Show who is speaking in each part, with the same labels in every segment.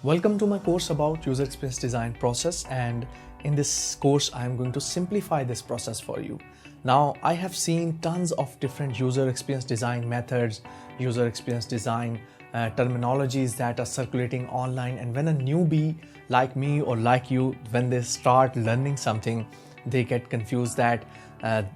Speaker 1: Welcome to my course about user experience design process, and in this course I am going to simplify this process for you. Now I have seen tons of different user experience design methods, user experience design terminologies that are circulating online, and when a newbie like me or like you, when they start learning something, they get confused that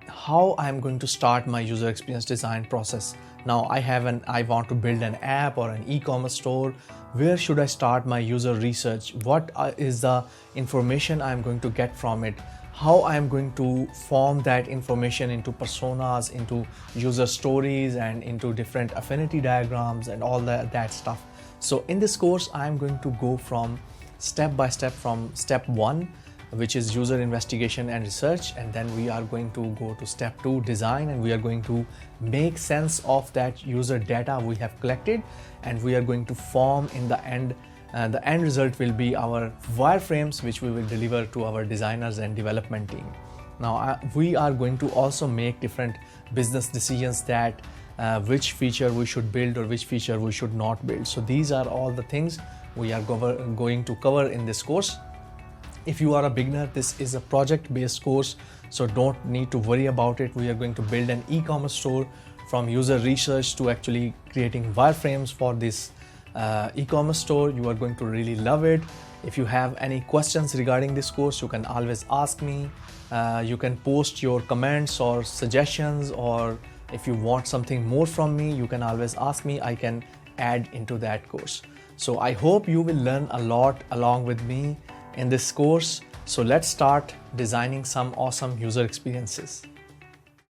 Speaker 1: how I'm going to start my user experience design process. Now I want to build an app or an e-commerce store. Where should I start my user research? What is the information I'm going to get from it? How I'm going to form that information into personas, into user stories, and into different affinity diagrams and all that stuff. So in this course, I'm going to go from step by step, from step 1, which is user investigation and research, and then we are going to go to step 2, design, and we are going to make sense of that user data we have collected, and we are going to form in the end. The end result will be our wireframes, which we will deliver to our designers and development team. Now we are going to also make different business decisions that which feature we should build or which feature we should not build. So these are all the things we are going to cover in this course. If you are a beginner, this is a project-based course, so don't need to worry about it. We are going to build an e-commerce store from user research to actually creating wireframes for this e-commerce store. You are going to really love it. If you have any questions regarding this course, you can always ask me. You can post your comments or suggestions, or if you want something more from me, you can always ask me. I can add into that course. So I hope you will learn a lot along with me in this course. So let's start designing some awesome user experiences.